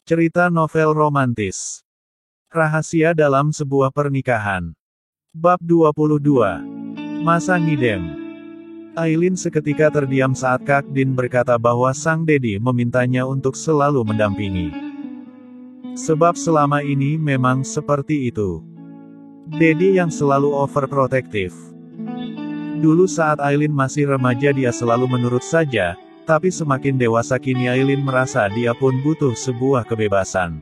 Cerita novel romantis. Rahasia dalam sebuah pernikahan. Bab 22. Masa ngidam. Aileen seketika terdiam saat Kak Din berkata bahwa sang Dedi memintanya untuk selalu mendampingi. Sebab selama ini memang seperti itu. Dedi yang selalu overprotective. Dulu saat Aileen masih remaja dia selalu menurut saja, tapi semakin dewasa kini Aileen merasa dia pun butuh sebuah kebebasan.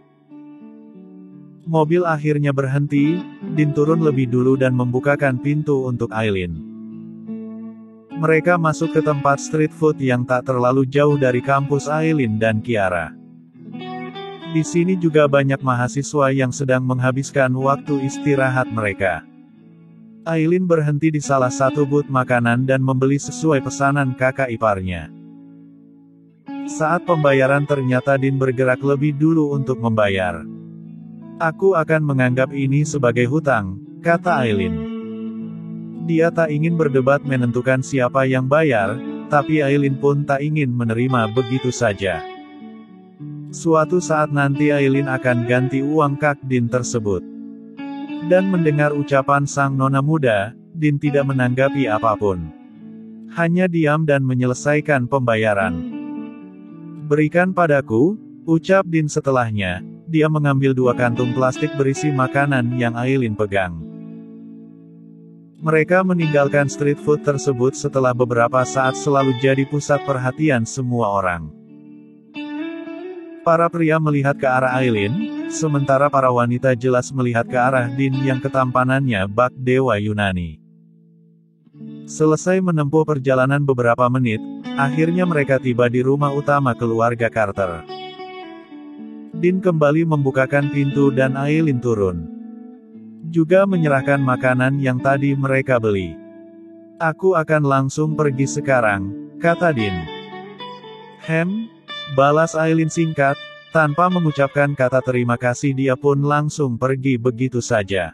Mobil akhirnya berhenti, Din turun lebih dulu dan membukakan pintu untuk Aileen. Mereka masuk ke tempat street food yang tak terlalu jauh dari kampus Aileen dan Kiara. Di sini juga banyak mahasiswa yang sedang menghabiskan waktu istirahat mereka. Aileen berhenti di salah satu booth makanan dan membeli sesuai pesanan kakak iparnya. Saat pembayaran ternyata Din bergerak lebih dulu untuk membayar. Aku akan menganggap ini sebagai hutang, kata Aileen. Dia tak ingin berdebat menentukan siapa yang bayar, tapi Aileen pun tak ingin menerima begitu saja. Suatu saat nanti Aileen akan ganti uang Kak Din tersebut. Dan mendengar ucapan sang nona muda, Din tidak menanggapi apapun. Hanya diam dan menyelesaikan pembayaran. Berikan padaku, ucap Din setelahnya. Dia mengambil 2 kantung plastik berisi makanan yang Aileen pegang. Mereka meninggalkan street food tersebut setelah beberapa saat selalu jadi pusat perhatian semua orang. Para pria melihat ke arah Aileen, sementara para wanita jelas melihat ke arah Din yang ketampanannya bak dewa Yunani. Selesai menempuh perjalanan beberapa menit, akhirnya mereka tiba di rumah utama keluarga Carter. Din kembali membukakan pintu dan Aileen turun. Juga menyerahkan makanan yang tadi mereka beli. Aku akan langsung pergi sekarang, kata Din. Balas Aileen singkat, tanpa mengucapkan kata terima kasih dia pun langsung pergi begitu saja.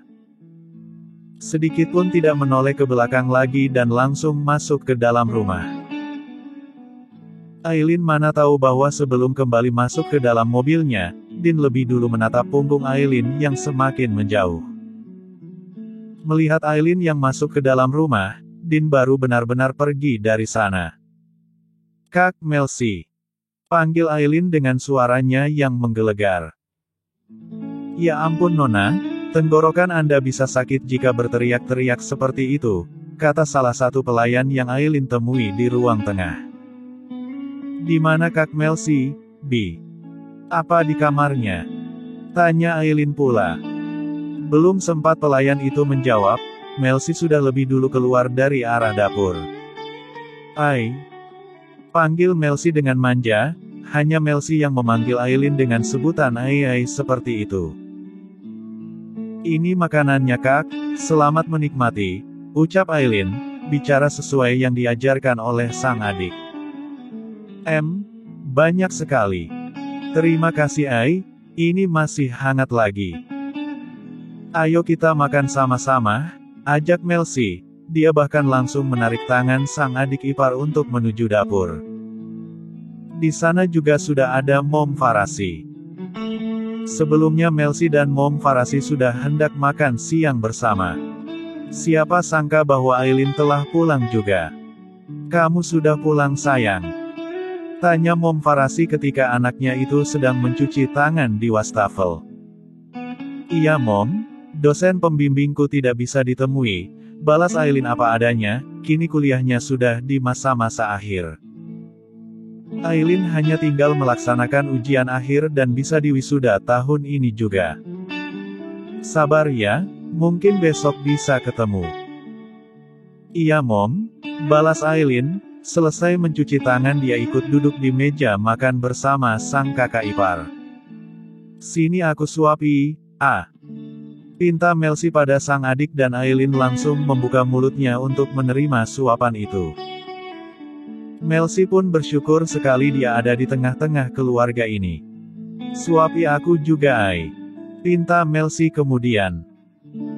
Sedikit pun tidak menoleh ke belakang lagi dan langsung masuk ke dalam rumah. Aileen mana tahu bahwa sebelum kembali masuk ke dalam mobilnya, Din lebih dulu menatap punggung Aileen yang semakin menjauh. Melihat Aileen yang masuk ke dalam rumah, Din baru benar-benar pergi dari sana. Kak Melsi, panggil Aileen dengan suaranya yang menggelegar. Ya ampun Nona, tenggorokan Anda bisa sakit jika berteriak-teriak seperti itu, kata salah satu pelayan yang Aileen temui di ruang tengah. Di mana Kak Melsi, Bi? Apa di kamarnya? Tanya Aileen pula. Belum sempat pelayan itu menjawab, Melsi sudah lebih dulu keluar dari arah dapur. Ai. Panggil Melsi dengan manja, hanya Melsi yang memanggil Aileen dengan sebutan Ai seperti itu. Ini makanannya Kak, selamat menikmati, ucap Aileen, bicara sesuai yang diajarkan oleh sang adik. Banyak sekali. Terima kasih Ai, ini masih hangat lagi. Ayo kita makan sama-sama, ajak Melsi, dia bahkan langsung menarik tangan sang adik ipar untuk menuju dapur. Di sana juga sudah ada Mom Farasi. Sebelumnya Melsi dan Mom Farasi sudah hendak makan siang bersama. Siapa sangka bahwa Aileen telah pulang juga. Kamu sudah pulang sayang? Tanya Mom Farasi ketika anaknya itu sedang mencuci tangan di wastafel. Iya Mom, dosen pembimbingku tidak bisa ditemui, balas Aileen apa adanya, kini kuliahnya sudah di masa-masa akhir. Aileen hanya tinggal melaksanakan ujian akhir dan bisa diwisuda tahun ini juga. Sabar ya, mungkin besok bisa ketemu. Iya Mom, balas Aileen. Selesai mencuci tangan dia ikut duduk di meja makan bersama sang kakak ipar. Sini aku suapi, pinta Melsi pada sang adik dan Aileen langsung membuka mulutnya untuk menerima suapan itu. Melsi pun bersyukur sekali dia ada di tengah-tengah keluarga ini. Suapi aku juga Ai, pinta Melsi kemudian.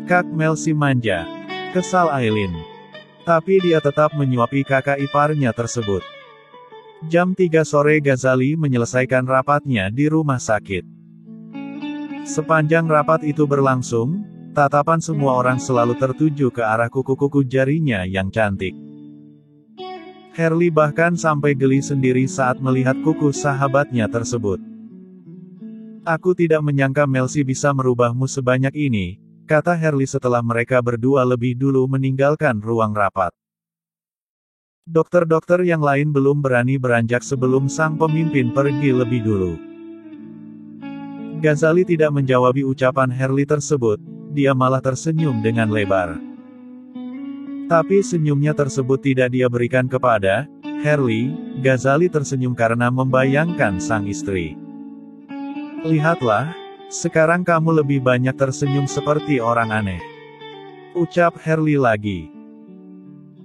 Kak Melsi manja, kesal Aileen. Tapi dia tetap menyuapi kakak iparnya tersebut. Jam 3 sore Ghazali menyelesaikan rapatnya di rumah sakit. Sepanjang rapat itu berlangsung, tatapan semua orang selalu tertuju ke arah kuku-kuku jarinya yang cantik. Harley bahkan sampai geli sendiri saat melihat kuku sahabatnya tersebut. "Aku tidak menyangka Melcy bisa merubahmu sebanyak ini," kata Harley setelah mereka berdua lebih dulu meninggalkan ruang rapat. Dokter-dokter yang lain belum berani beranjak sebelum sang pemimpin pergi lebih dulu. Ghazali tidak menjawabi ucapan Harley tersebut, dia malah tersenyum dengan lebar. Tapi senyumnya tersebut tidak dia berikan kepada Harley. Ghazali tersenyum karena membayangkan sang istri. "Lihatlah, sekarang kamu lebih banyak tersenyum seperti orang aneh," ucap Harley lagi.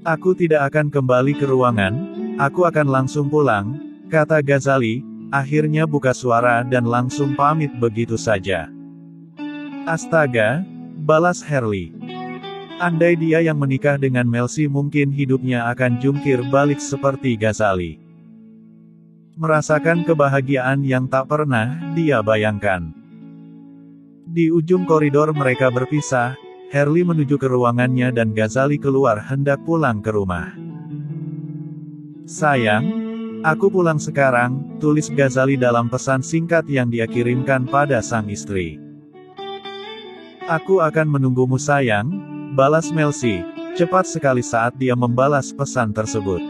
"Aku tidak akan kembali ke ruangan, aku akan langsung pulang," kata Ghazali. Akhirnya buka suara dan langsung pamit begitu saja. "Astaga," balas Harley. Andai dia yang menikah dengan Melcy mungkin hidupnya akan jungkir balik seperti Ghazali. Merasakan kebahagiaan yang tak pernah dia bayangkan. Di ujung koridor mereka berpisah, Harley menuju ke ruangannya dan Ghazali keluar hendak pulang ke rumah. "Sayang, aku pulang sekarang," tulis Ghazali dalam pesan singkat yang dia kirimkan pada sang istri. "Aku akan menunggumu sayang," balas Melcy, cepat sekali saat dia membalas pesan tersebut.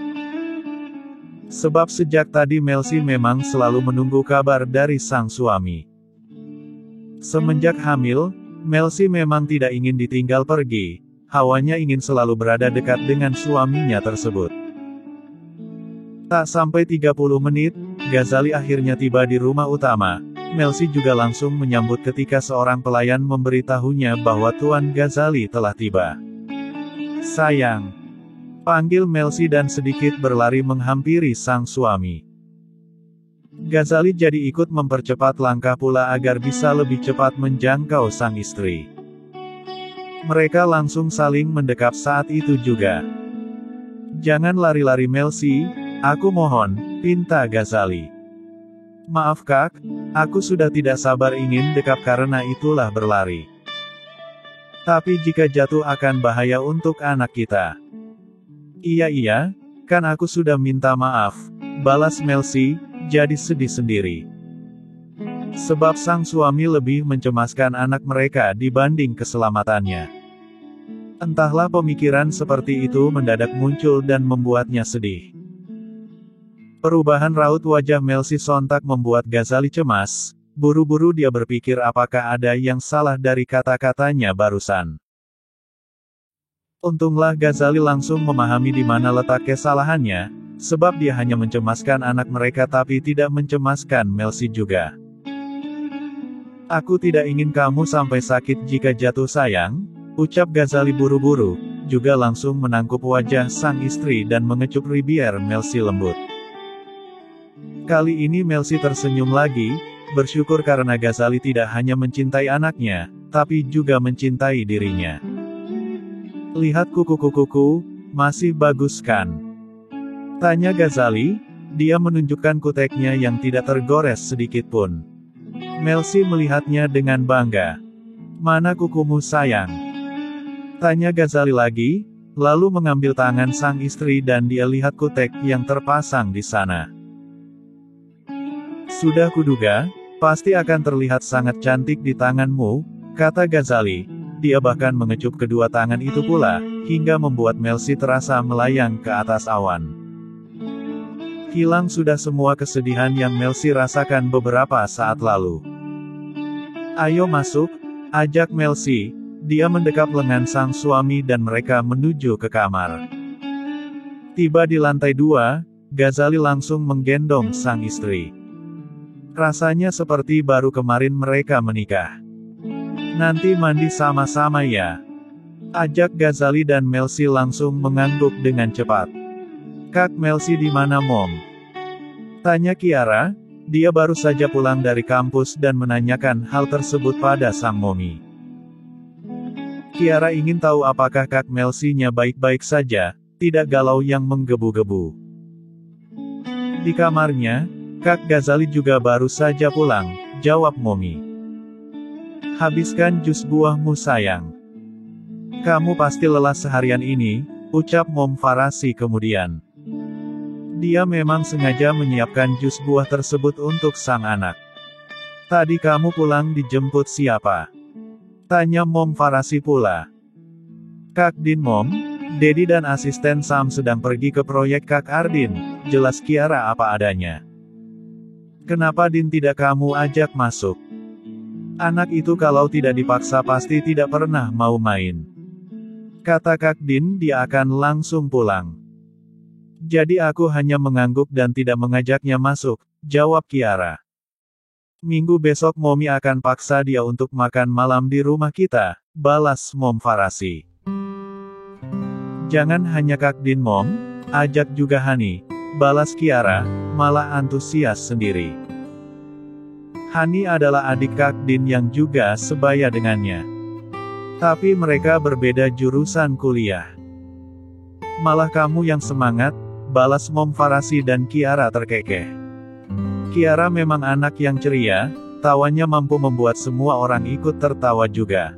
Sebab sejak tadi Melcy memang selalu menunggu kabar dari sang suami. Semenjak hamil, Melcy memang tidak ingin ditinggal pergi, hawanya ingin selalu berada dekat dengan suaminya tersebut. Tak sampai 30 menit, Ghazali akhirnya tiba di rumah utama. Melcy juga langsung menyambut ketika seorang pelayan memberitahunya bahwa Tuan Ghazali telah tiba. "Sayang," panggil Melcy dan sedikit berlari menghampiri sang suami. Ghazali jadi ikut mempercepat langkah pula agar bisa lebih cepat menjangkau sang istri. Mereka langsung saling mendekap saat itu juga. "Jangan lari-lari Melcy, aku mohon," pinta Ghazali. "Maaf Kak, aku sudah tidak sabar ingin dekap karena itulah berlari. Tapi jika jatuh akan bahaya untuk anak kita." Iya, kan aku sudah minta maaf," balas Melcy, jadi sedih sendiri. Sebab sang suami lebih mencemaskan anak mereka dibanding keselamatannya. Entahlah pemikiran seperti itu mendadak muncul dan membuatnya sedih. Perubahan raut wajah Melcy sontak membuat Ghazali cemas. Buru-buru dia berpikir apakah ada yang salah dari kata-katanya barusan. Untunglah Ghazali langsung memahami di mana letak kesalahannya, sebab dia hanya mencemaskan anak mereka tapi tidak mencemaskan Melcy juga. "Aku tidak ingin kamu sampai sakit jika jatuh sayang," ucap Ghazali buru-buru, juga langsung menangkup wajah sang istri dan mengecup bibir Melcy lembut. Kali ini Melcy tersenyum lagi, bersyukur karena Ghazali tidak hanya mencintai anaknya, tapi juga mencintai dirinya. "Lihat kuku-kukuku, masih bagus kan?" tanya Ghazali, dia menunjukkan kuteknya yang tidak tergores sedikit pun. Melcy melihatnya dengan bangga. "Mana kukumu sayang?" tanya Ghazali lagi, lalu mengambil tangan sang istri dan dia lihat kutek yang terpasang di sana. "Sudah kuduga, pasti akan terlihat sangat cantik di tanganmu," kata Ghazali. Dia bahkan mengecup kedua tangan itu pula, hingga membuat Melcy terasa melayang ke atas awan. Hilang sudah semua kesedihan yang Melcy rasakan beberapa saat lalu. "Ayo masuk," ajak Melcy. Dia mendekap lengan sang suami dan mereka menuju ke kamar. Tiba di lantai 2, Ghazali langsung menggendong sang istri. Rasanya seperti baru kemarin mereka menikah. "Nanti mandi sama-sama ya," ajak Ghazali dan Melcy langsung mengangguk dengan cepat. "Kak Melcy di mana Mom?" tanya Kiara. Dia baru saja pulang dari kampus dan menanyakan hal tersebut pada sang Momi. Kiara ingin tahu apakah Kak Melcy-nya baik-baik saja, tidak galau yang menggebu-gebu. Di kamarnya, Kak Ghazali juga baru saja pulang, jawab Momi. Habiskan jus buahmu sayang. Kamu pasti lelah seharian ini, ucap Mom Farasi kemudian. Dia memang sengaja menyiapkan jus buah tersebut untuk sang anak. Tadi kamu pulang dijemput siapa? Tanya Mom Farasi pula. Kak Din Mom, Dedi dan asisten Sam sedang pergi ke proyek Kak Ardin, jelas Kiara apa adanya. Kenapa Din tidak kamu ajak masuk? Anak itu kalau tidak dipaksa pasti tidak pernah mau main. Kata Kak Din dia akan langsung pulang. Jadi aku hanya mengangguk dan tidak mengajaknya masuk, jawab Kiara. Minggu besok Momi akan paksa dia untuk makan malam di rumah kita, balas Mom Farasi. Jangan hanya Kak Din Mom, ajak juga Hani, balas Kiara, malah antusias sendiri. Hani adalah adik Kak Din yang juga sebaya dengannya. Tapi mereka berbeda jurusan kuliah. Malah kamu yang semangat, balas Mom Farasi dan Kiara terkekeh. Kiara memang anak yang ceria, tawanya mampu membuat semua orang ikut tertawa juga.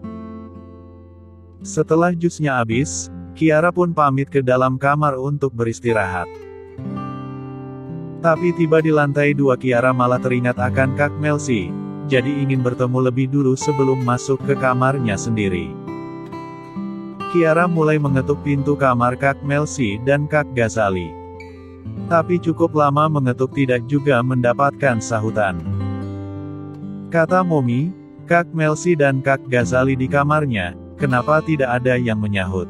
Setelah jusnya habis, Kiara pun pamit ke dalam kamar untuk beristirahat. Tapi tiba di lantai 2 Kiara malah teringat akan Kak Melsi, jadi ingin bertemu lebih dulu sebelum masuk ke kamarnya sendiri. Kiara mulai mengetuk pintu kamar Kak Melsi dan Kak Ghazali. Tapi cukup lama mengetuk tidak juga mendapatkan sahutan. Kata Momi, Kak Melsi dan Kak Ghazali di kamarnya, kenapa tidak ada yang menyahut?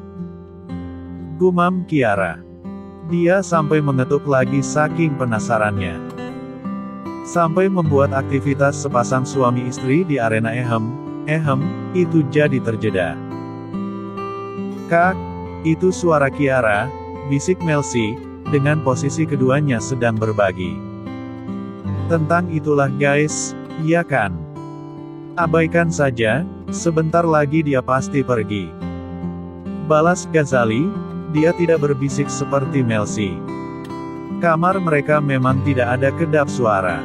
Gumam Kiara. Dia sampai mengetuk lagi saking penasarannya. Sampai membuat aktivitas sepasang suami istri di arena itu jadi terjeda. Kak, itu suara Kiara, bisik Melsi, dengan posisi keduanya sedang berbagi. Tentang itulah guys, ya kan? Abaikan saja, sebentar lagi dia pasti pergi. Balas Ghazali. Dia tidak berbisik seperti Melsi. Kamar mereka memang tidak ada kedap suara.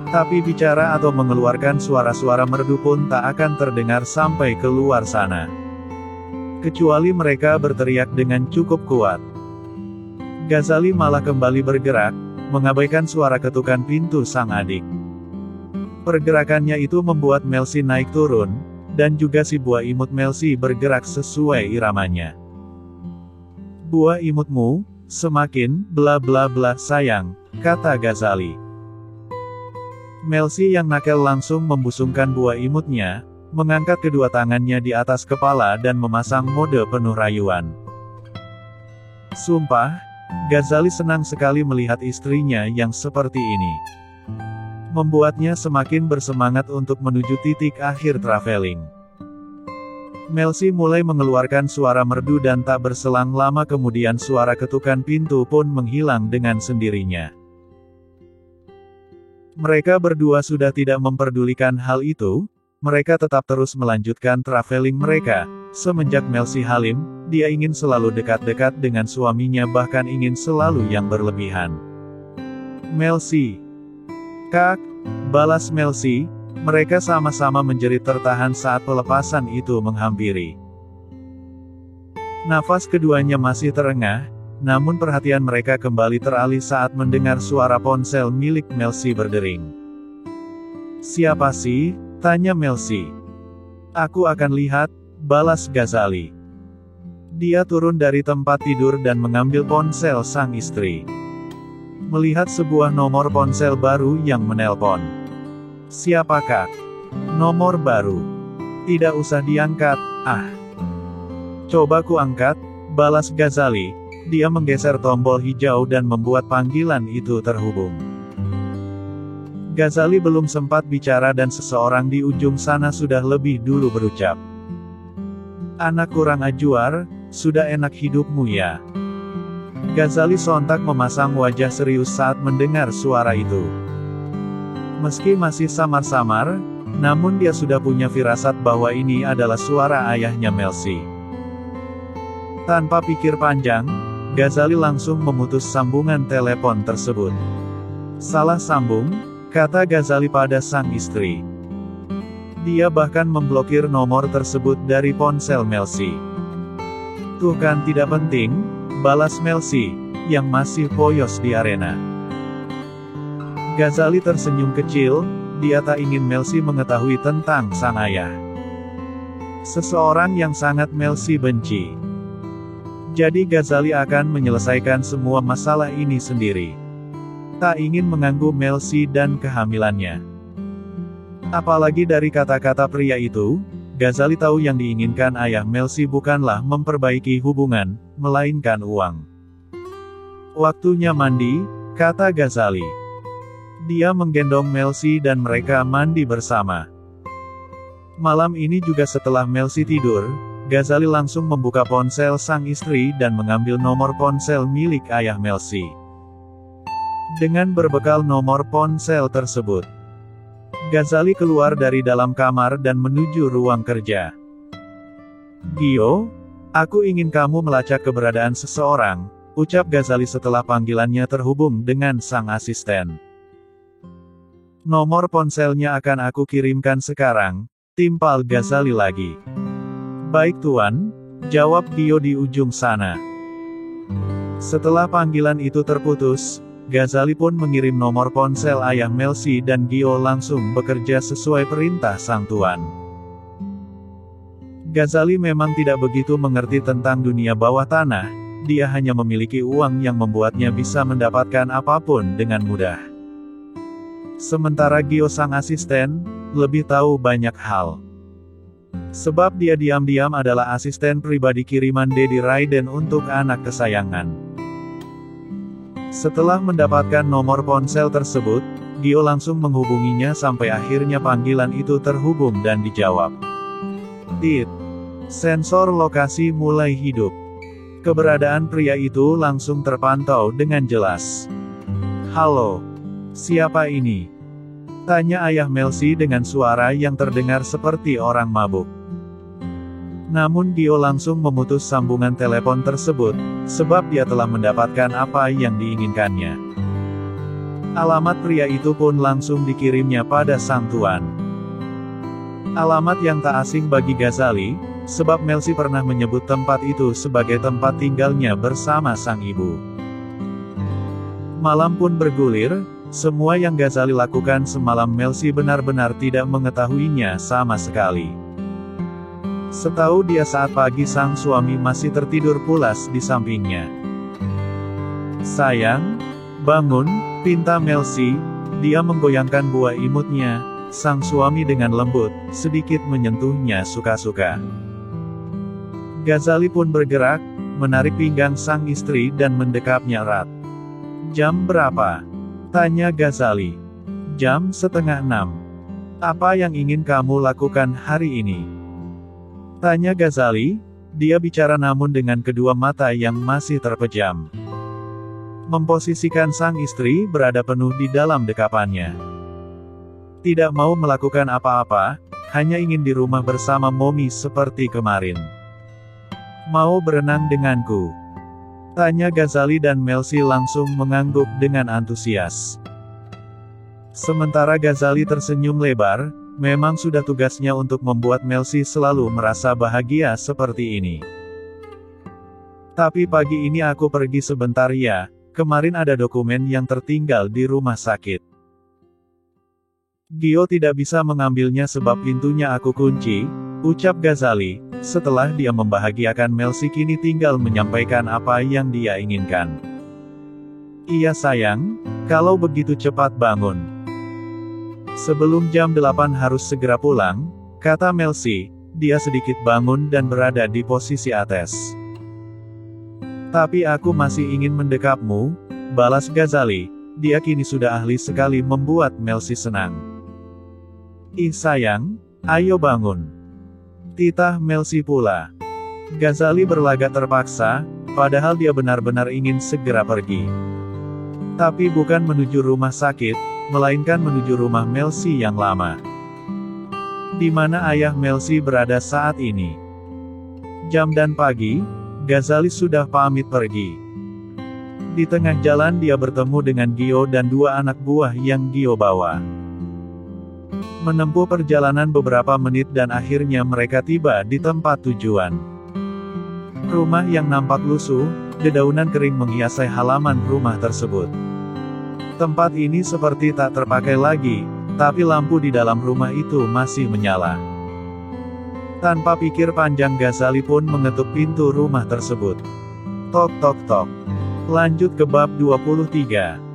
Tapi bicara atau mengeluarkan suara-suara merdu pun tak akan terdengar sampai keluar sana. Kecuali mereka berteriak dengan cukup kuat. Ghazali malah kembali bergerak, mengabaikan suara ketukan pintu sang adik. Pergerakannya itu membuat Melsi naik turun, dan juga si buah imut Melsi bergerak sesuai iramanya. Buah imutmu, semakin, bla bla bla sayang, kata Ghazali. Melsi yang nakal langsung membusungkan buah imutnya, mengangkat kedua tangannya di atas kepala dan memasang mode penuh rayuan. Sumpah, Ghazali senang sekali melihat istrinya yang seperti ini. Membuatnya semakin bersemangat untuk menuju titik akhir traveling. Melsi mulai mengeluarkan suara merdu dan tak berselang lama kemudian suara ketukan pintu pun menghilang dengan sendirinya. Mereka berdua sudah tidak memperdulikan hal itu, mereka tetap terus melanjutkan traveling mereka. Semenjak Melsi halim, dia ingin selalu dekat-dekat dengan suaminya bahkan ingin selalu yang berlebihan. Melsi. Kak, balas Melsi. Mereka sama-sama menjerit tertahan saat pelepasan itu menghampiri. Nafas keduanya masih terengah, namun perhatian mereka kembali teralih saat mendengar suara ponsel milik Melsi berdering. Siapa sih? Tanya Melsi. Aku akan lihat, balas Ghazali. Dia turun dari tempat tidur dan mengambil ponsel sang istri. Melihat sebuah nomor ponsel baru yang menelpon. Siapakah? Nomor baru. Tidak usah diangkat, Coba ku angkat, balas Ghazali. Dia menggeser tombol hijau dan membuat panggilan itu terhubung. Ghazali belum sempat bicara dan seseorang di ujung sana sudah lebih dulu berucap. Anak kurang ajuar, sudah enak hidupmu ya. Ghazali sontak memasang wajah serius saat mendengar suara itu. Meski masih samar-samar, namun dia sudah punya firasat bahwa ini adalah suara ayahnya Melsi. Tanpa pikir panjang, Ghazali langsung memutus sambungan telepon tersebut. Salah sambung, kata Ghazali pada sang istri. Dia bahkan memblokir nomor tersebut dari ponsel Melsi. Tuh kan tidak penting, balas Melsi, yang masih poyos di arena. Ghazali tersenyum kecil, dia tak ingin Melsi mengetahui tentang sang ayah. Seseorang yang sangat Melsi benci. Jadi Ghazali akan menyelesaikan semua masalah ini sendiri. Tak ingin mengganggu Melsi dan kehamilannya. Apalagi dari kata-kata pria itu, Ghazali tahu yang diinginkan ayah Melsi bukanlah memperbaiki hubungan, melainkan uang. Waktunya mandi, kata Ghazali. Dia menggendong Melsi dan mereka mandi bersama. Malam ini juga setelah Melsi tidur, Ghazali langsung membuka ponsel sang istri dan mengambil nomor ponsel milik ayah Melsi. Dengan berbekal nomor ponsel tersebut, Ghazali keluar dari dalam kamar dan menuju ruang kerja. "Gio, aku ingin kamu melacak keberadaan seseorang," ucap Ghazali setelah panggilannya terhubung dengan sang asisten. "Nomor ponselnya akan aku kirimkan sekarang," timpal Ghazali lagi. "Baik tuan," jawab Gio di ujung sana. Setelah panggilan itu terputus, Ghazali pun mengirim nomor ponsel ayah Melsi dan Gio langsung bekerja sesuai perintah sang tuan. Ghazali memang tidak begitu mengerti tentang dunia bawah tanah, dia hanya memiliki uang yang membuatnya bisa mendapatkan apapun dengan mudah. Sementara Gio sang asisten, lebih tahu banyak hal. Sebab dia diam-diam adalah asisten pribadi kiriman Dedi Raiden untuk anak kesayangan. Setelah mendapatkan nomor ponsel tersebut, Gio langsung menghubunginya sampai akhirnya panggilan itu terhubung dan dijawab. Tit. Sensor lokasi mulai hidup. Keberadaan pria itu langsung terpantau dengan jelas. "Halo. Siapa ini?" tanya ayah Melsi dengan suara yang terdengar seperti orang mabuk. Namun Gio langsung memutus sambungan telepon tersebut, sebab dia telah mendapatkan apa yang diinginkannya. Alamat pria itu pun langsung dikirimnya pada sang tuan. Alamat yang tak asing bagi Ghazali, sebab Melsi pernah menyebut tempat itu sebagai tempat tinggalnya bersama sang ibu. Malam pun bergulir, semua yang Ghazali lakukan semalam Melsi benar-benar tidak mengetahuinya sama sekali. Setahu dia saat pagi sang suami masih tertidur pulas di sampingnya. "Sayang, bangun," pinta Melsi, dia menggoyangkan buah imutnya, sang suami dengan lembut, sedikit menyentuhnya suka-suka. Ghazali pun bergerak, menarik pinggang sang istri dan mendekapnya erat. "Jam berapa?" tanya Ghazali. "Jam 5:30. Apa yang ingin kamu lakukan hari ini?" tanya Ghazali, dia bicara namun dengan kedua mata yang masih terpejam. Memposisikan sang istri berada penuh di dalam dekapannya. Tidak mau melakukan apa-apa, hanya ingin di rumah bersama Momi seperti kemarin. "Mau berenang denganku?" tanya Ghazali dan Melsi langsung mengangguk dengan antusias. Sementara Ghazali tersenyum lebar, memang sudah tugasnya untuk membuat Melsi selalu merasa bahagia seperti ini. "Tapi pagi ini aku pergi sebentar ya, kemarin ada dokumen yang tertinggal di rumah sakit. Gio tidak bisa mengambilnya sebab pintunya aku kunci," ucap Ghazali, setelah dia membahagiakan Melsi kini tinggal menyampaikan apa yang dia inginkan. "Iya sayang, kalau begitu cepat bangun. Sebelum jam 8 harus segera pulang," kata Melsi, dia sedikit bangun dan berada di posisi atas. "Tapi aku masih ingin mendekapmu," balas Ghazali, dia kini sudah ahli sekali membuat Melsi senang. "Ih sayang, ayo bangun," titah Melsi pula. Ghazali berlagak terpaksa, padahal dia benar-benar ingin segera pergi. Tapi bukan menuju rumah sakit, melainkan menuju rumah Melsi yang lama. Di mana ayah Melsi berada saat ini? Jam dan pagi, Ghazali sudah pamit pergi. Di tengah jalan dia bertemu dengan Gio dan dua anak buah yang Gio bawa. Menempuh perjalanan beberapa menit dan akhirnya mereka tiba di tempat tujuan. Rumah yang nampak lusuh, dedaunan kering menghiasi halaman rumah tersebut. Tempat ini seperti tak terpakai lagi, tapi lampu di dalam rumah itu masih menyala. Tanpa pikir panjang Ghazali pun mengetuk pintu rumah tersebut. Tok tok tok. Lanjut ke bab 23.